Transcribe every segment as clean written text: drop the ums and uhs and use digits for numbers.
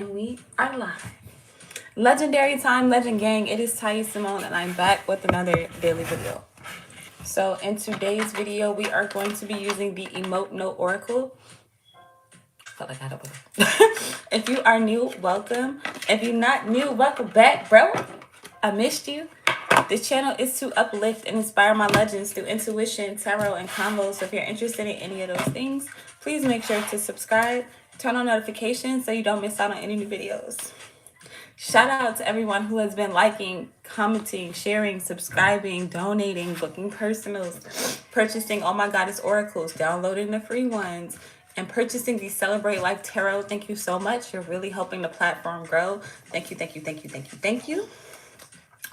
And we are live. Legendary time, Legend Gang. It is Ty Simone, and I'm back with another daily video. So, in today's video, we are going to be using the Emote Note Oracle. Felt like I had a If you are new, welcome. If you're not new, welcome back, bro. I missed you. This channel is to uplift and inspire my legends through intuition, tarot, and combos. So if you're interested in any of those things, please make sure to subscribe, turn on notifications so you don't miss out on any new videos. Shout out to everyone who has been liking, commenting, sharing, subscribing, donating, booking personals, purchasing Oh My Goddess Oracles, downloading the free ones, and purchasing the Celebrate Life Tarot. Thank you so much. You're really helping the platform grow. Thank you, thank you, thank you, thank you, thank you.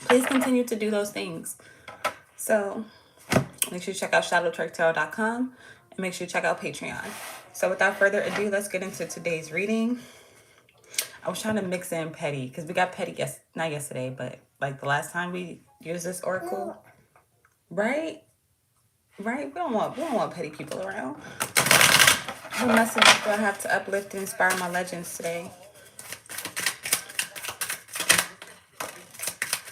Please continue to do those things. So make sure you check out shadowtwerktarot.com and make sure you check out Patreon. So without further ado, let's get into today's reading. I was trying to mix in petty because we got petty not yesterday, but like the last time we used this oracle. Right? Right? We don't want petty people around. What messages do I have to uplift and inspire my legends today?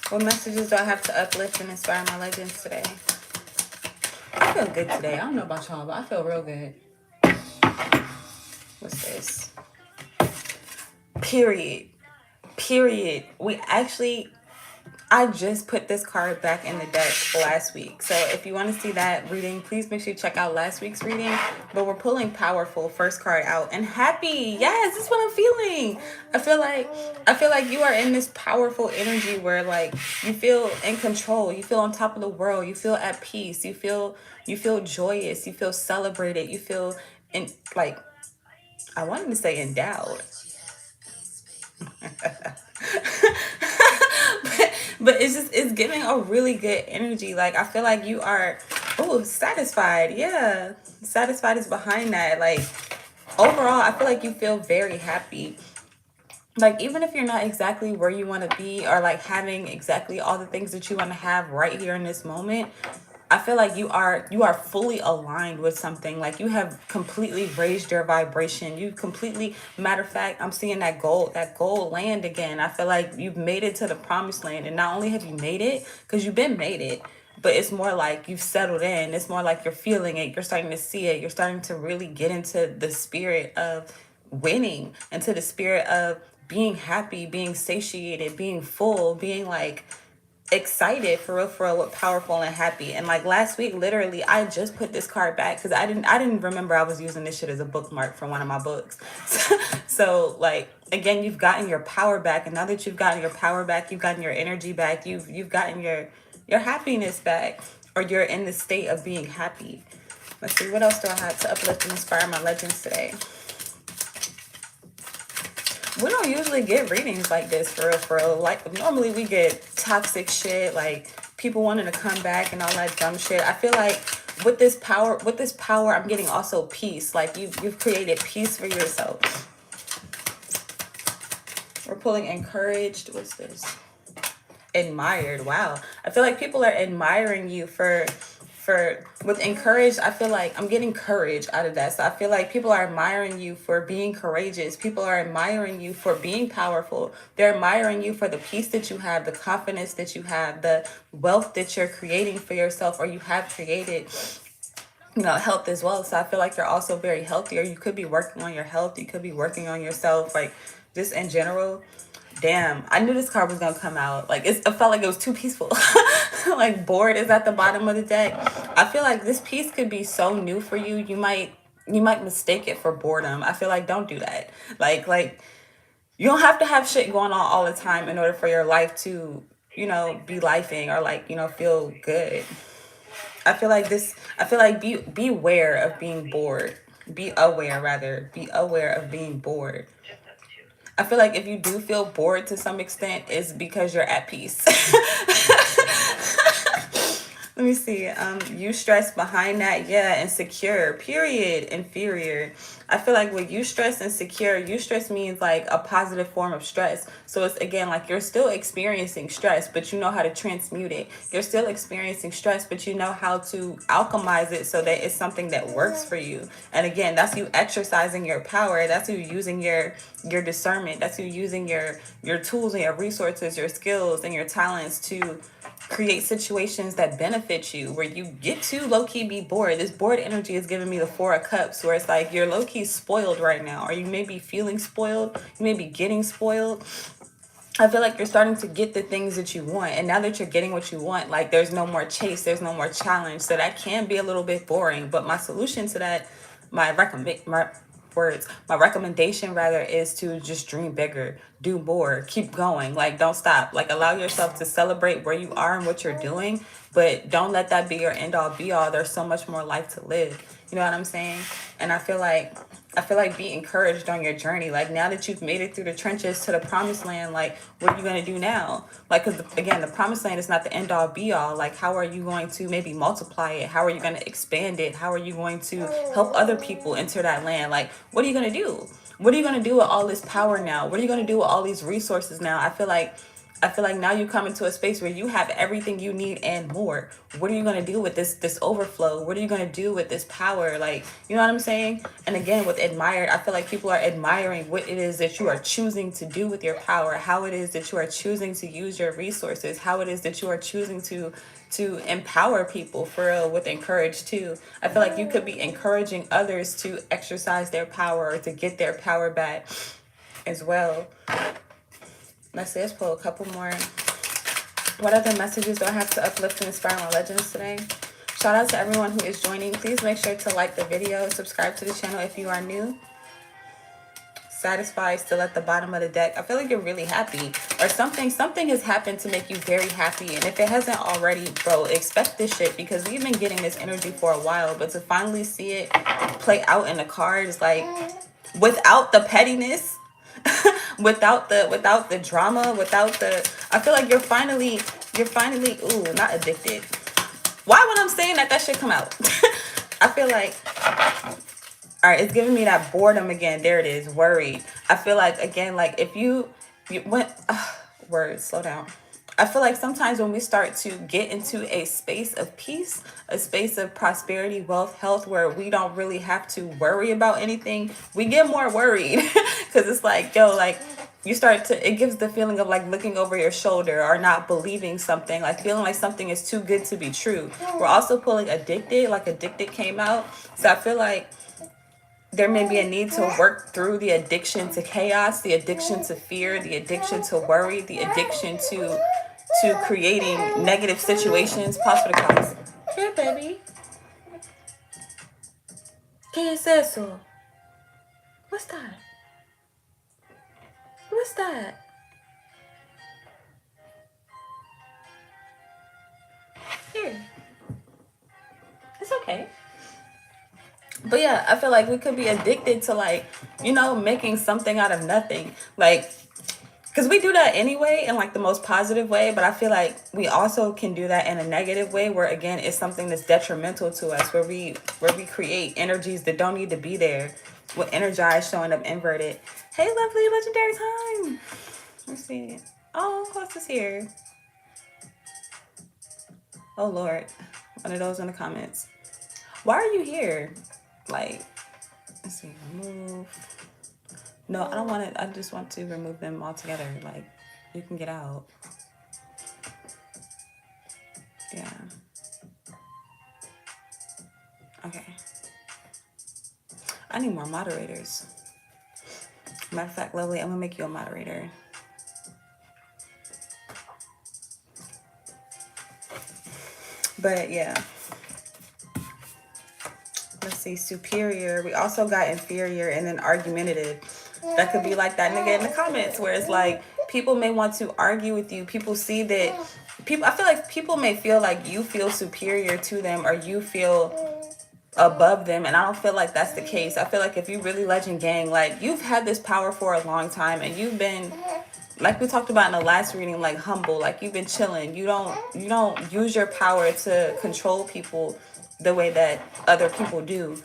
What messages do I have to uplift and inspire my legends today? I feel good today. I don't know about y'all, but I feel real good. What's this? Period. I just put this card back in the deck last week. So if you want to see that reading, please make sure you check out last week's reading. But we're pulling powerful first card out and happy. Yes, that's what I'm feeling. I feel like you are in this powerful energy where like you feel in control, you feel on top of the world, you feel at peace, you feel joyous, you feel celebrated, you feel in like I wanted to say endowed. but it's giving a really good energy. Like I feel like you are satisfied. Yeah. Satisfied is behind that. Like overall, I feel like you feel very happy. Like even if you're not exactly where you want to be or like having exactly all the things that you want to have right here in this moment, I feel like you are fully aligned with something. Like you have completely raised your vibration. You completely, matter of fact, I'm seeing that gold land again. I feel like you've made it to the promised land. And not only have you made it, because you've been made it, but it's more like you've settled in. It's more like you're feeling it. You're starting to see it. You're starting to really get into the spirit of winning, into the spirit of being happy, being satiated, being full, being like excited for real with powerful and happy. And like last week literally I just put this card back because I didn't remember I was using this shit as a bookmark for one of my books. So like again, you've gotten your power back, and now that you've gotten your power back, you've gotten your energy back, you've gotten your happiness back, or you're in the state of being happy. Let's see, what else do I have to uplift and inspire my legends today? We don't usually get readings like this for real. Like normally we get toxic shit, like people wanting to come back and all that dumb shit. I feel like with this power, I'm getting also peace. Like you've created peace for yourself. We're pulling encouraged. What's this? Admired. Wow. I feel like people are admiring you for with encouraged. I feel like I'm getting courage out of that. So I feel like people are admiring you for being courageous. People are admiring you for being powerful. They're admiring you for the peace that you have, the confidence that you have, the wealth that you're creating for yourself, or you have created. Health as well. So I feel like you're also very healthy, or you could be working on your health. You could be working on yourself, like just in general. Damn, I knew this card was gonna come out. Like it felt like it was too peaceful. Like bored is at the bottom of the deck. I feel like this piece could be so new for you. You might mistake it for boredom. I feel like don't do that. Like you don't have to have shit going on all the time in order for your life to, be lifing or like, feel good. I feel like be aware of being bored. Be aware rather. Be aware of being bored. I feel like if you do feel bored to some extent, it's because you're at peace. Let me see. You stress behind that, yeah, insecure. Period. Inferior. I feel like with you stress and secure, you stress means like a positive form of stress. So it's again like you're still experiencing stress, but you know how to transmute it. You're still experiencing stress, but you know how to alchemize it so that it's something that works for you. And again, that's you exercising your power. That's you using your discernment. That's you using your tools and your resources, your skills and your talents to create situations that benefit you where you get to low-key be bored. This bored energy is giving me the Four of Cups where it's like you're low-key spoiled right now, or you may be feeling spoiled, you may be getting spoiled. I feel like you're starting to get the things that you want, and now that you're getting what you want, like there's no more chase, there's no more challenge, so that can be a little bit boring. But my solution to that, my recommendation rather, is to just dream bigger, do more, keep going, like don't stop, like allow yourself to celebrate where you are and what you're doing, but don't let that be your end all be all. There's so much more life to live, you know what I'm saying? And I feel like be encouraged on your journey. Like now that you've made it through the trenches to the promised land, like what are you going to do now? Like, because again, the promised land is not the end all be all. Like, how are you going to maybe multiply it? How are you going to expand it? How are you going to help other people enter that land? Like, what are you going to do? What are you going to do with all this power now? What are you going to do with all these resources now? I feel like now you come into a space where you have everything you need and more. What are you going to do with this overflow? What are you going to do with this power? Like, you know what I'm saying? And again, with admired, I feel like people are admiring what it is that you are choosing to do with your power, how it is that you are choosing to use your resources, how it is that you are choosing to empower people for real, with encourage too. I feel like you could be encouraging others to exercise their power or to get their power back as well. Let's pull a couple more. What other messages do I have to uplift and inspire my legends today? Shout out to everyone who is joining. Please make sure to like the video, subscribe to the channel if you are new. Satisfied, still at the bottom of the deck. I feel like you're really happy, or something has happened to make you very happy. And if it hasn't already, bro, expect this shit, because we've been getting this energy for a while, but to finally see it play out in the cards, like without the pettiness, without the drama, I feel like you're finally ooh, not addicted. Why when I'm saying that shit come out? I feel like, all right, it's giving me that boredom again. There it is, worried. I feel like again, like if you went words, slow down. I feel like sometimes when we start to get into a space of peace, a space of prosperity, wealth, health, where we don't really have to worry about anything, we get more worried. Because it's like, yo, like it gives the feeling of like looking over your shoulder or not believing something, like feeling like something is too good to be true. We're also pulling addicted, like addicted came out. So I feel like there may be a need to work through the addiction to chaos, the addiction to fear, the addiction to worry, the addiction to creating negative situations. Pause for the class. Here, baby. ¿Qué es eso? What's that? What's that? Here. It's okay. But yeah, I feel like we could be addicted to, like, you know, making something out of nothing. Like, because we do that anyway in like the most positive way, but I feel like we also can do that in a negative way where again it's something that's detrimental to us, where we create energies that don't need to be there, with energized showing up inverted. Hey, lovely legendary time. Let's see. Oh, what's this here? Oh Lord, one of those in the comments. Why are you here? Like, let's see, remove. No, I don't want it. I just want to remove them all together. Like, you can get out. Yeah. Okay. I need more moderators. Matter of fact, lovely, I'm gonna make you a moderator. But yeah. Let's see, superior. We also got inferior and then argumentative. That could be like that nigga in the comments where it's like people may want to argue with you. People see that I feel like people may feel like you feel superior to them or you feel above them, and I don't feel like that's the case. I feel like if you really legend gang, like you've had this power for a long time and you've been like we talked about in the last reading, like humble, like you've been chilling. You don't use your power to control people the way that other people do.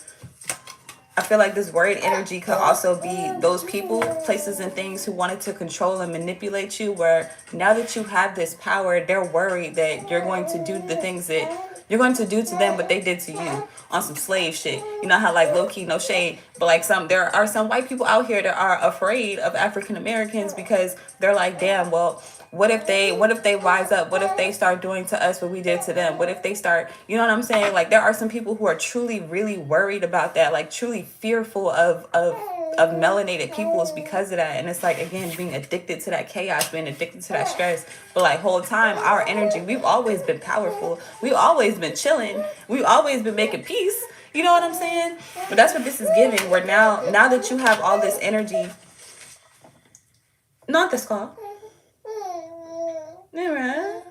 I feel like this worried energy could also be those people, places, and things who wanted to control and manipulate you, where now that you have this power, they're worried that you're going to do the things that you're going to do to them what they did to you on some slave shit. You know how like low key, no shade, but like there are some white people out here that are afraid of African Americans because they're like, damn, well, what if they rise up? What if they start doing to us what we did to them? What if they start, you know what I'm saying? Like there are some people who are truly really worried about that, like truly fearful of melanated peoples because of that. And it's like, again, being addicted to that chaos, being addicted to that stress. But like whole time, our energy, we've always been powerful. We've always been chilling. We've always been making peace. You know what I'm saying? But that's what this is giving, where now that you have all this energy, not this call. Yeah.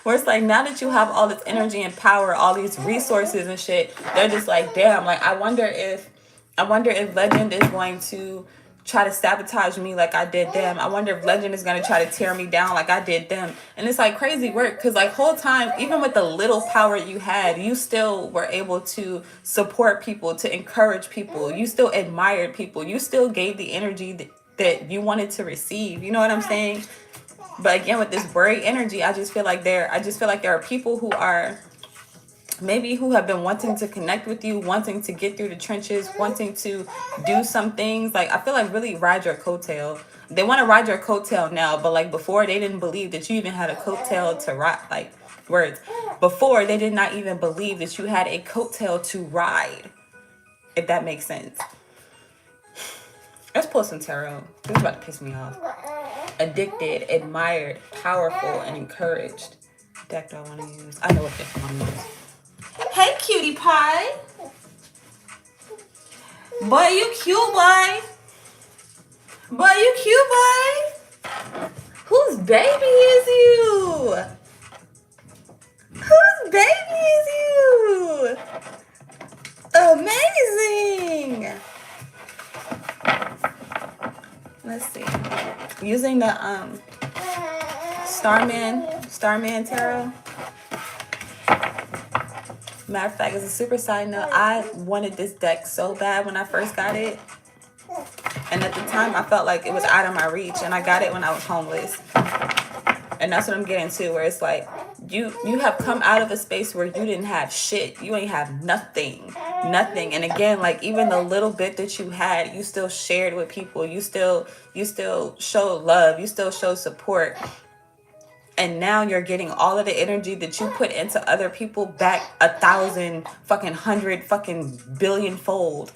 Where it's like, now that you have all this energy and power, all these resources and shit, they're just like, damn, like I wonder if Legend is going to try to sabotage me like I did them. I wonder if Legend is going to try to tear me down like I did them. And it's like crazy work, because like whole time, even with the little power you had, you still were able to support people, to encourage people. You still admired people. You still gave the energy that you wanted to receive. You know what I'm saying? But again, with this worry energy, I just feel like there are people who are maybe who have been wanting to connect with you, wanting to get through the trenches, wanting to do some things. Like I feel like really ride your coattail. They want to ride your coattail now, but like before, they didn't believe that you even had a coattail to ride. Like words. Before, they did not even believe that you had a coattail to ride. If that makes sense. Let's pull some tarot. This is about to piss me off. Addicted, admired, powerful, and encouraged. Deck do I want to use? I know what deck I want to use. Hey, cutie pie. Boy, you cute, boy. Boy, you cute, boy. Whose baby is you? Whose baby is you? Amazing. Let's see. Using the Starman Tarot. Matter of fact, as a super side note, I wanted this deck so bad when I first got it. And at the time, I felt like it was out of my reach. And I got it when I was homeless. And that's what I'm getting to, where it's like, you have come out of a space where you didn't have shit. You ain't have nothing. And again, like even the little bit that you had, you still shared with people. You still showed love. You still showed support. And now you're getting all of the energy that you put into other people back 1,000 fucking 100 fucking billion fold.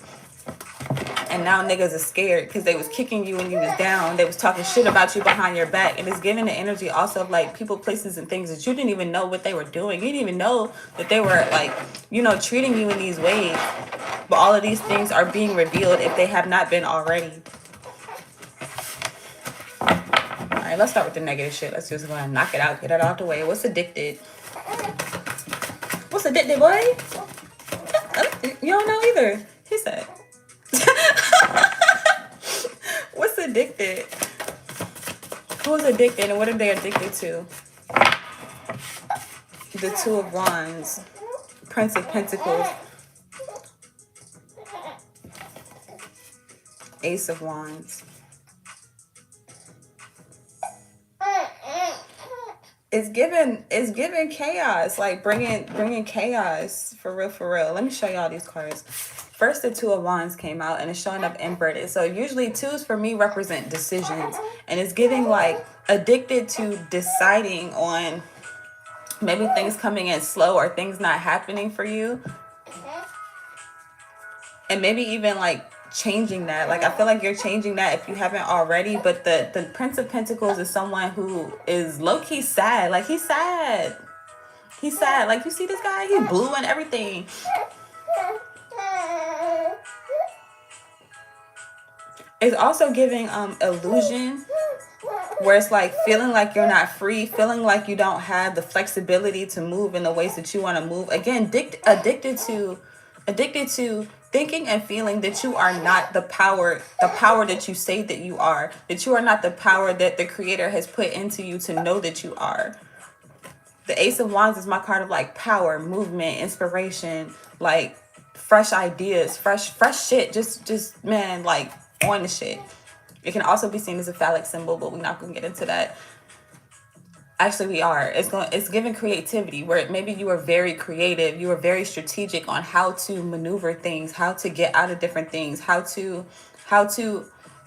And now niggas are scared because they was kicking you when you was down. They was talking shit about you behind your back. And it's giving the energy also of like people, places, and things that you didn't even know what they were doing. You didn't even know that they were like, you know, treating you in these ways. But all of these things are being revealed if they have not been already. All right, let's start with the negative shit. Let's just go ahead and knock it out. Get it out the way. What's addicted? What's addicted, boy? You don't know either. He said. What's addicted? Who's addicted and what are they addicted to? The Two of Wands, Prince of Pentacles, Ace of Wands. It's giving chaos, like bringing chaos for real. Let me show y'all these cards. First, the Two of Wands came out and it's showing up inverted. So usually twos for me represent decisions, and it's giving like addicted to deciding on maybe things coming in slow or things not happening for you, and maybe even like changing that. Like I feel like you're changing that if you haven't already. But the Prince of Pentacles is someone who is low-key sad. Like he's sad. Like you see this guy, he's blue and everything. It's also giving illusion, where it's like feeling like you're not free, feeling like you don't have the flexibility to move in the ways that you want to move. Again, addicted to thinking and feeling that you are not the power that you say that you are, that you are not the power that the creator has put into you to know that you are. The Ace of Wands is my card of like power, movement, inspiration, like fresh ideas, fresh shit. Just man, like on the shit. It can also be seen as a phallic symbol, but we're not gonna get into that. Actually, we are. It's giving creativity, where maybe you are very creative, you are very strategic on how to maneuver things, how to get out of different things, how to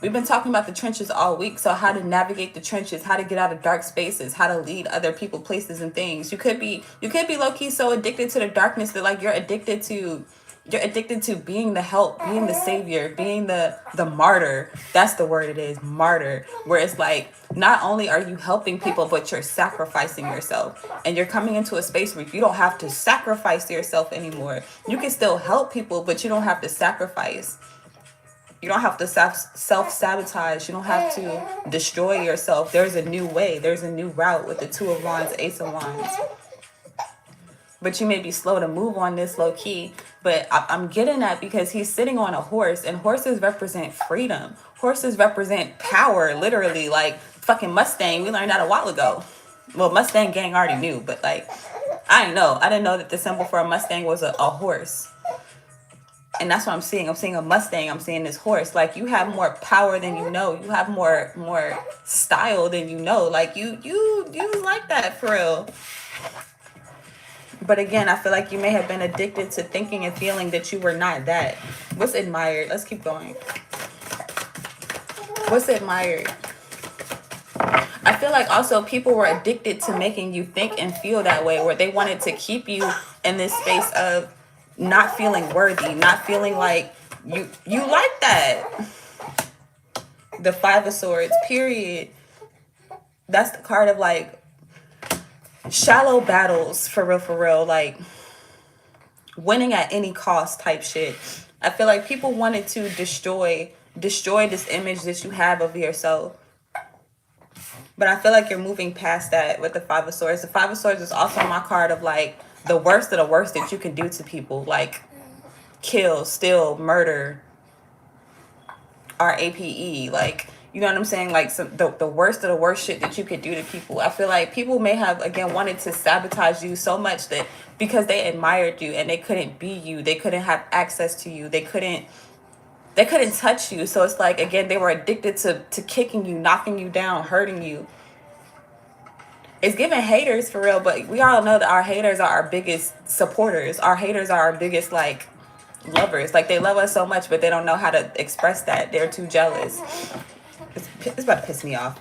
we've been talking about the trenches all week. So how to navigate the trenches, how to get out of dark spaces, how to lead other people, places, and things. You could be low-key so addicted to the darkness that like you're addicted to being the help, being the savior, being the martyr. That's the word it is, martyr. Where it's like, not only are you helping people, but you're sacrificing yourself. And you're coming into a space where you don't have to sacrifice yourself anymore. You can still help people, but you don't have to sacrifice. You don't have to self-sabotage. You don't have to destroy yourself. There's a new way. There's a new route with the Two of Wands, Ace of Wands. But you may be slow to move on this low key. But I'm getting at, because he's sitting on a horse, and horses represent freedom. Horses represent power, literally. Like fucking Mustang, we learned that a while ago. Well, Mustang gang already knew, but like, I didn't know that the symbol for a Mustang was a horse. And that's what I'm seeing. I'm seeing a Mustang. I'm seeing this horse. Like, you have more power than you know. You have more style than you know. Like, you like that for real. But again, I feel like you may have been addicted to thinking and feeling that you were not that. What's admired? Let's keep going. What's admired? I feel like also people were addicted to making you think and feel that way, where they wanted to keep you in this space of not feeling worthy, not feeling like you like that. The Five of Swords, period. That's the card of like shallow battles, for real, like winning at any cost type shit. I feel like people wanted to destroy this image that you have of yourself. But I feel like you're moving past that with the Five of Swords. The Five of Swords is also my card of like the worst of the worst that you can do to people. Like kill, steal, murder, RAPE. Like, you know what I'm saying? Like the worst of the worst shit that you could do to people. I feel like people may have, again, wanted to sabotage you so much that because they admired you and they couldn't be you, they couldn't have access to you, they couldn't touch you. So it's like, again, they were addicted to kicking you, knocking you down, hurting you. It's giving haters for real, but we all know that our haters are our biggest supporters. Our haters are our biggest like lovers. Like, they love us so much, but they don't know how to express that. They're too jealous. It's about to piss me off.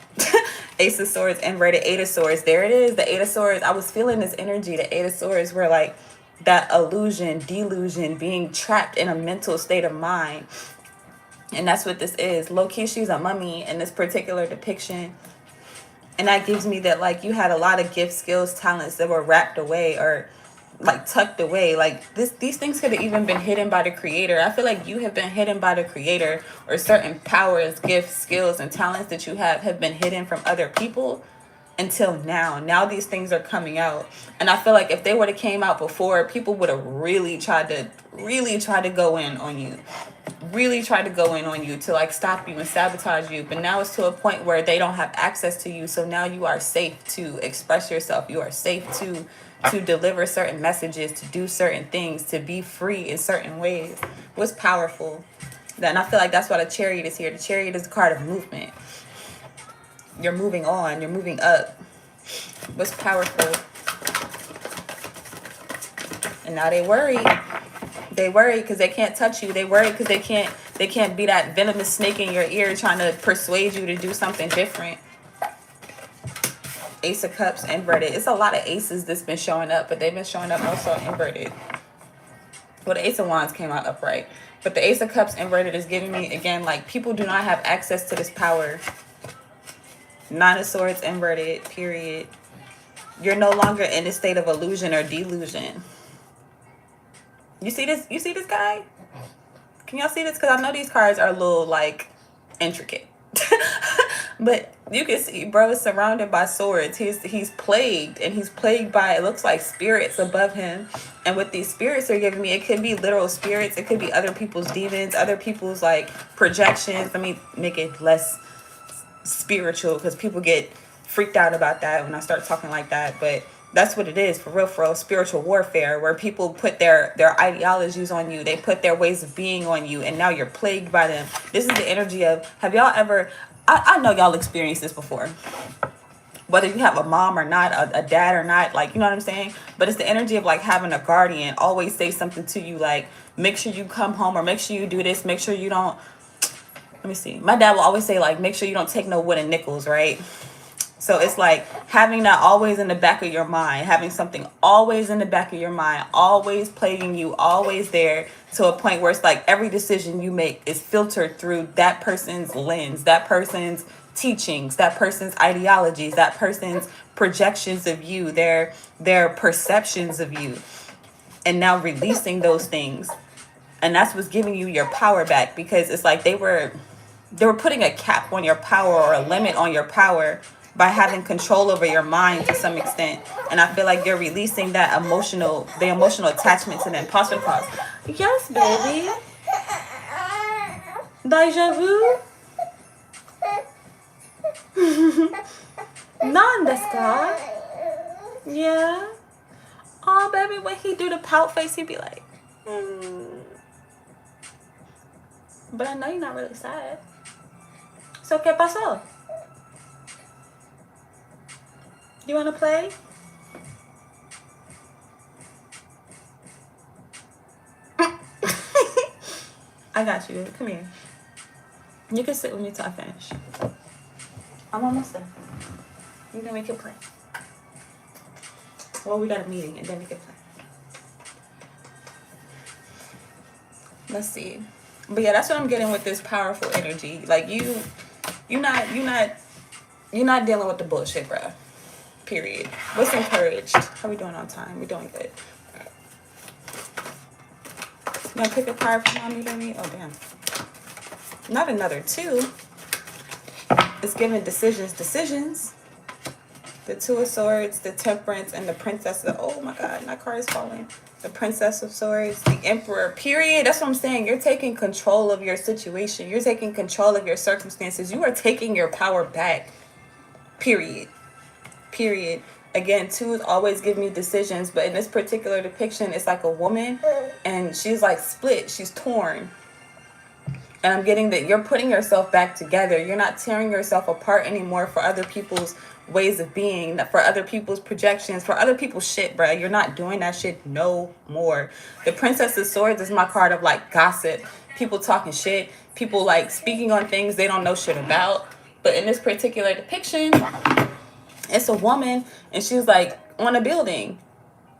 Ace of Swords, inverted, Eight of Swords. There it is, the Eight of Swords. I was feeling this energy. The Eight of Swords were like that illusion, delusion, being trapped in a mental state of mind. And that's what this is. Low-key, she's a mummy in this particular depiction. And that gives me that, like, you had a lot of gifts, skills, talents that were wrapped away or like tucked away. Like these things could have even been hidden by the creator. I feel like you have been hidden by the creator, or certain powers, gifts, skills, and talents that you have been hidden from other people until now. Now these things are coming out. And I feel like if they would have came out before, people would have really tried to go in on you. Really tried to go in on you to like stop you and sabotage you. But now it's to a point where they don't have access to you. So now you are safe to express yourself. You are safe to deliver certain messages, to do certain things, to be free in certain ways. What's powerful? And I feel like that's why the Chariot is here. The Chariot is a card of movement. You're moving on. You're moving up. What's powerful? And now they worry. They worry because they can't touch you. They worry because they can't be that venomous snake in your ear trying to persuade you to do something different. Ace of Cups, inverted. It's a lot of aces that's been showing up, but they've been showing up also inverted. Well, the Ace of Wands came out upright. But the Ace of Cups inverted is giving me, again, like, people do not have access to this power. Nine of Swords inverted, period. You're no longer in a state of illusion or delusion. You see this? You see this guy? Can y'all see this? Because I know these cards are a little, like, intricate. But you can see, bro is surrounded by swords. He's plagued, and he's plagued by, it looks like, spirits above him. And what these spirits are giving me, it could be literal spirits. It could be other people's demons, other people's like projections. Let me make it less spiritual, because people get freaked out about that when I start talking like that. But that's what it is, for real, spiritual warfare, where people put their ideologies on you, they put their ways of being on you, and now you're plagued by them. This is the energy of, have y'all ever, I know y'all experienced this before, whether you have a mom or not, a dad or not, like, you know what I'm saying? But it's the energy of like having a guardian always say something to you, like, make sure you come home, or make sure you do this, make sure you don't, let me see, my dad will always say, like, make sure you don't take no wooden nickels, right? So it's like having that always in the back of your mind, having something always in the back of your mind, always plaguing you, always there, to a point where it's like every decision you make is filtered through that person's lens, that person's teachings, that person's ideologies, that person's projections of you, their perceptions of you, and now releasing those things. And that's what's giving you your power back, because it's like they were putting a cap on your power, or a limit on your power, by having control over your mind to some extent. And I feel like you're releasing the emotional attachment to them. Pause for the pause. Yes, baby. Deja vu? None desu ka? Yeah. Oh, baby, when he do the pout face, he'd be like, But I know you're not really sad. So, ¿qué pasó? You want to play? I got you. Come here. You can sit with me till I finish. I'm almost done. And then we can play. Well, we got a meeting, and then we can play. Let's see. But yeah, that's what I'm getting with this powerful energy. Like you're not dealing with the bullshit, bro. Period. What's encouraged? How we doing on time? We doing good. You gonna pick a card for mommy, baby? Oh damn. Not another two. It's giving decisions. The Two of Swords, the Temperance, and the Princess of, oh my god, my card is falling. The Princess of Swords, the Emperor, period. That's what I'm saying. You're taking control of your situation. You're taking control of your circumstances. You are taking your power back. Period. Again, twos always give me decisions, but in this particular depiction, it's like a woman, and she's like split. She's torn. And I'm getting that you're putting yourself back together. You're not tearing yourself apart anymore for other people's ways of being, for other people's projections, for other people's shit, bruh. You're not doing that shit no more. The Princess of Swords is my card of like gossip. People talking shit. People like speaking on things they don't know shit about. But in this particular depiction, it's a woman, and she's like on a building.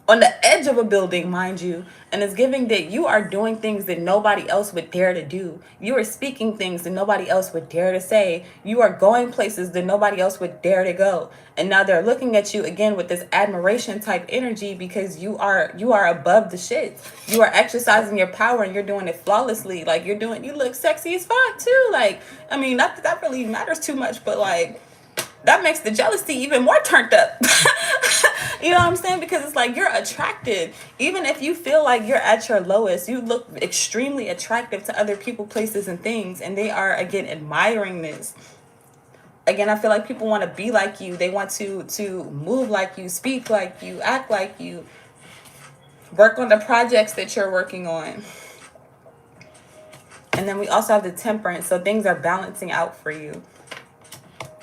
On the edge of a building, mind you, and it's giving that you are doing things that nobody else would dare to do. You are speaking things that nobody else would dare to say. You are going places that nobody else would dare to go. And now they're looking at you again with this admiration type energy, because you are above the shit. You are exercising your power, and you're doing it flawlessly. Like you look sexy as fuck too. Like, I mean, not that really matters too much, but like that makes the jealousy even more turned up. You know what I'm saying? Because it's like you're attractive. Even if you feel like you're at your lowest, you look extremely attractive to other people, places, and things. And they are, again, admiring this. Again, I feel like people want to be like you. They want to move like you, speak like you, act like you, work on the projects that you're working on. And then we also have the Temperance. So things are balancing out for you.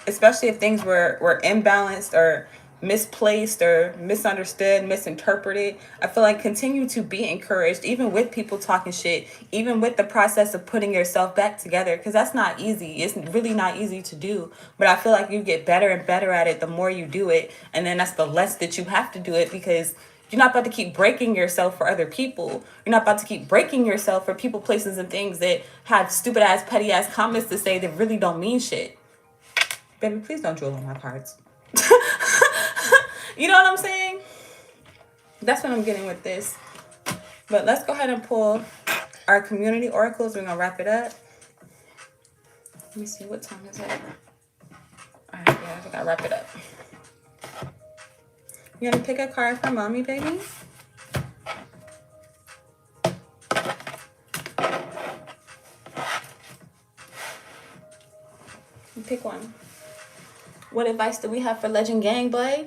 Especially if things were imbalanced or misplaced or misunderstood, misinterpreted. I feel like continue to be encouraged, even with people talking shit, even with the process of putting yourself back together, because that's not easy. It's really not easy to do. But I feel like you get better and better at it the more you do it. And then that's the less that you have to do it, because you're not about to keep breaking yourself for other people. You're not about to keep breaking yourself for people, places, and things that have stupid ass, petty ass comments to say that really don't mean shit. Baby, please don't drool on my cards. You know what I'm saying? That's what I'm getting with this. But let's go ahead and pull our community oracles. We're going to wrap it up. Let me see. What time is it? I gotta wrap it up. You gonna pick a card for mommy, baby? Pick one. What advice do we have for Legend Gang, boy?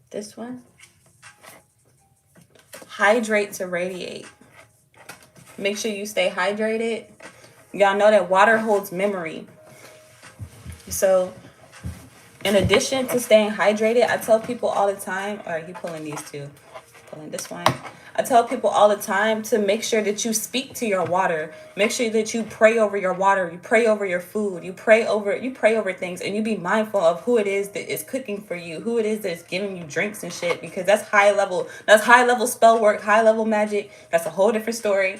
This one. Hydrate to radiate. Make sure you stay hydrated. Y'all know that water holds memory. So in addition to staying hydrated, I tell people all the time, all right, you pulling these two, pulling this one. I tell people all the time to make sure that you speak to your water. Make sure that you pray over your water. You pray over your food. You pray over things, and you be mindful of who it is that is cooking for you, who it is that is giving you drinks and shit, because that's high level. That's high level spell work, high level magic. That's a whole different story.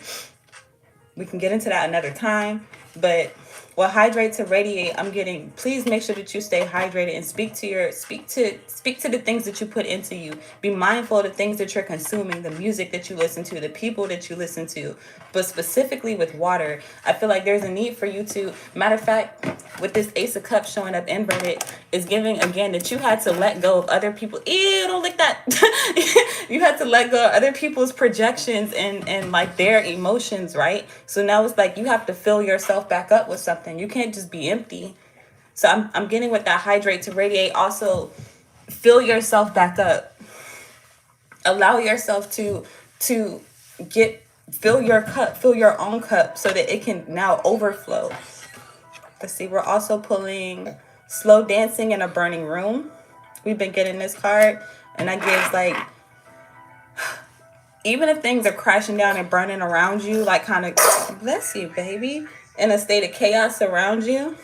We can get into that another time, but well, hydrate to radiate, I'm getting, please make sure that you stay hydrated and speak to the things that you put into you. Be mindful of the things that you're consuming, the music that you listen to, the people that you listen to. But specifically with water, I feel like there's a need for you to, matter of fact, with this Ace of Cups showing up inverted, is giving again that you had to let go of other people. Ew, don't lick that. You had to let go of other people's projections and like their emotions, right? So now it's like you have to fill yourself back up with something. You can't just be empty. So I'm getting with that hydrate to radiate. Also, fill yourself back up. Allow yourself to fill your cup, fill your own cup so that it can now overflow. Let's see, we're also pulling slow dancing in a burning room. We've been getting this card, and that gives like, even if things are crashing down and burning around you, like kind of, bless you, baby, in a state of chaos around you,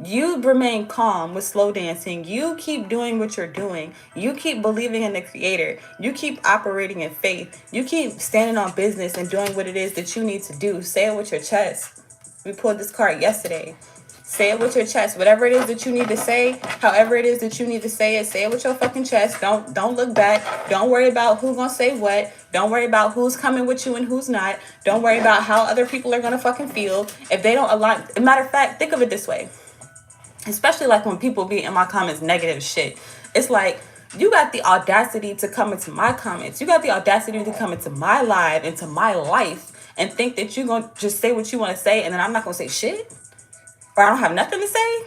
you remain calm with slow dancing. You keep doing what you're doing. You keep believing in the creator. You keep operating in faith. You keep standing on business and doing what it is that you need to do. Say it with your chest. We pulled this card yesterday. Say it with your chest. Whatever it is that you need to say, however it is that you need to say it with your fucking chest. Don't look back. Don't worry about who's gonna say what. Don't worry about who's coming with you and who's not. Don't worry about how other people are gonna fucking feel. If they don't align, matter of fact, think of it this way. Especially like when people be in my comments negative shit. It's like, you got the audacity to come into my comments. You got the audacity to come into my live, into my life, and think that you're going to just say what you want to say and then I'm not going to say shit? Or I don't have nothing to say?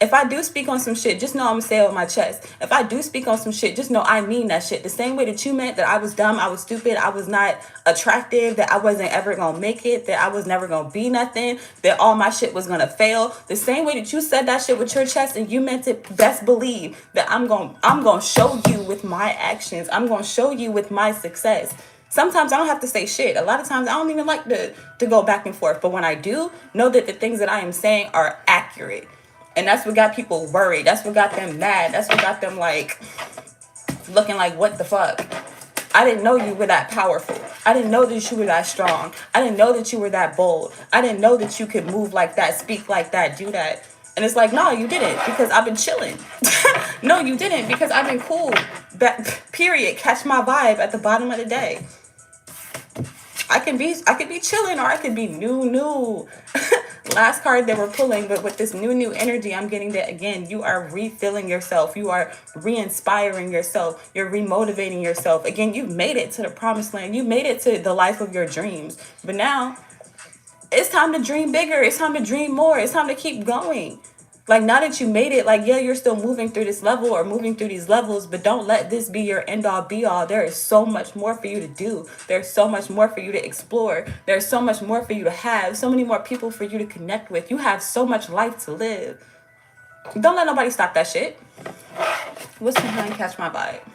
If I do speak on some shit, just know I'm going to say it with my chest. If I do speak on some shit, just know I mean that shit. The same way that you meant that I was dumb, I was stupid, I was not attractive, that I wasn't ever going to make it, that I was never going to be nothing, that all my shit was going to fail. The same way that you said that shit with your chest and you meant it, best believe that I'm going to show you with my actions. I'm going to show you with my success. Sometimes I don't have to say shit. A lot of times I don't even like to go back and forth. But when I do, know that the things that I am saying are accurate. And that's what got people worried. That's what got them mad. That's what got them like looking like, what the fuck? I didn't know you were that powerful. I didn't know that you were that strong. I didn't know that you were that bold. I didn't know that you could move like that, speak like that, do that. And it's like, no, you didn't, because I've been chilling. No, you didn't, because I've been cool. Period. Catch my vibe at the bottom of the day. I could be chilling, or I could be new. Last card that we're pulling, but with this new energy, I'm getting that again. You are refilling yourself. You are re-inspiring yourself. You're remotivating yourself. Again, you've made it to the promised land. You made it to the life of your dreams. But now it's time to dream bigger. It's time to dream more. It's time to keep going. Like, now that you made it, like, yeah, you're still moving through this level or moving through these levels, but don't let this be your end all be all. There is so much more for you to do. There's so much more for you to explore. There's so much more for you to have. So many more people for you to connect with. You have so much life to live. Don't let nobody stop that shit. What's behind Catch My Vibe?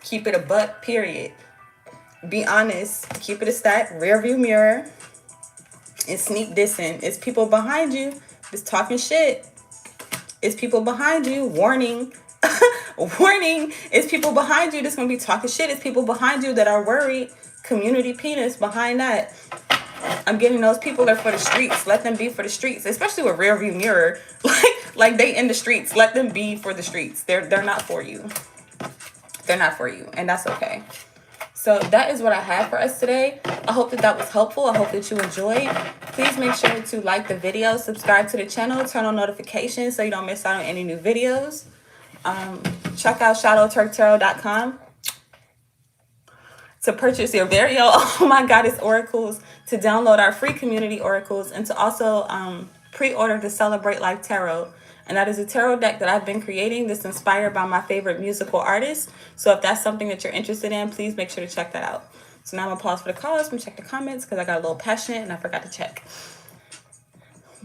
Keep it a buck, period. Be honest. Keep it a stack. Rear view mirror. And sneak dissing. It's people behind you that's talking shit. It's people behind you. Warning. Warning. It's people behind you that's going to be talking shit. It's people behind you that are worried. Community penis behind that. I'm getting those people are for the streets. Let them be for the streets. Especially with rear view mirror. Like they in the streets. Let them be for the streets. They're not for you. They're not for you. And that's okay. So that is what I have for us today. I hope that that was helpful. I hope that you enjoyed. Please make sure to like the video, subscribe to the channel, turn on notifications so you don't miss out on any new videos. Check out shadowtwerktarot.com to purchase your very own Oh My Goddess oracles, to download our free community oracles, and to also pre-order the Celebrate Life Tarot. And that is a tarot deck that I've been creating that's inspired by my favorite musical artists. So if that's something that you're interested in, please make sure to check that out. So now I'm going to pause for the calls. I'm going to check the comments because I got a little passionate and I forgot to check.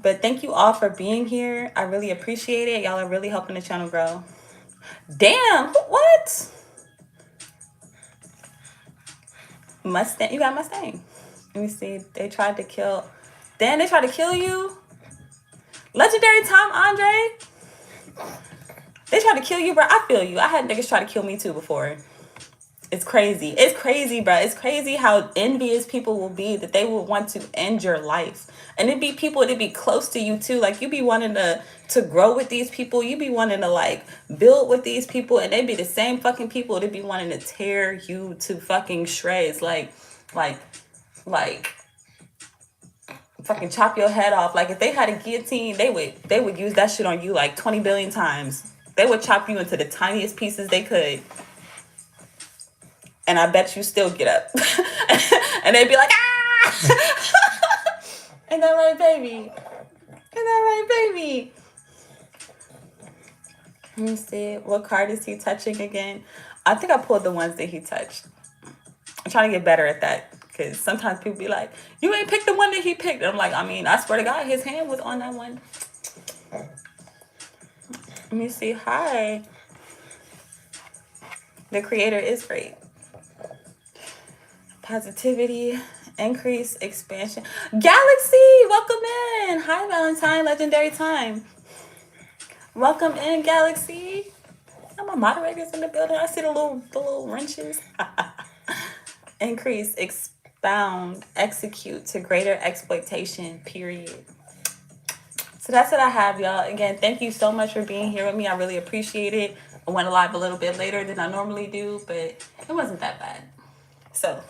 But thank you all for being here. I really appreciate it. Y'all are really helping the channel grow. Damn, what? Mustang, you got Mustang. Let me see. They tried to kill. Damn, they tried to kill you. Legendary Tom Andre. They tried to kill you, bro. I feel you. I had niggas try to kill me too before. It's crazy. It's crazy, bro. It's crazy how envious people will be, that they will want to end your life. And it'd be people that be close to you too. Like you be wanting to grow with these people. You be wanting to like build with these people, and they be the same fucking people that be wanting to tear you to fucking shreds. Like fucking chop your head off. Like if they had a guillotine, they would use that shit on you like 20 billion times. They would chop you into the tiniest pieces they could. And I bet you still get up. And they'd be like, ah! Ain't that right, baby? Ain't that right, baby? Let me see. What card is he touching again? I think I pulled the ones that he touched. I'm trying to get better at that. Because sometimes people be like, you ain't picked the one that he picked. And I'm like, I mean, I swear to God, his hand was on that one. Let me see. Hi. The creator is great. Positivity, increase, expansion. Galaxy, welcome in. Hi, Valentine, legendary time. Welcome in, Galaxy. I'm a moderator's in the building. I see the little wrenches. Increase, expound, execute to greater exploitation, period. So that's what I have, y'all. Again, thank you so much for being here with me. I really appreciate it. I went live a little bit later than I normally do, but it wasn't that bad. So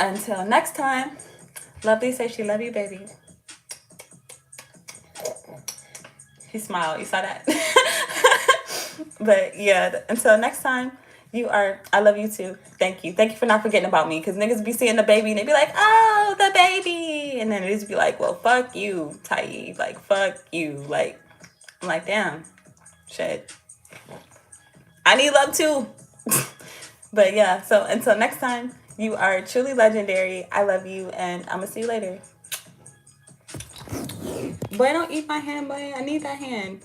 until next time, Lovely says she love you, baby. He smiled. You saw that? But yeah, until next time, I love you too. Thank you. Thank you for not forgetting about me. Because niggas be seeing the baby and they be like, oh, the baby. And then it just be like, well, fuck you, Taib. Like, fuck you. Like, I'm like, damn. Shit. I need love too. But yeah, so until next time, you are truly legendary. I love you, and I'm going to see you later. Boy, don't eat my hand, boy. I need that hand.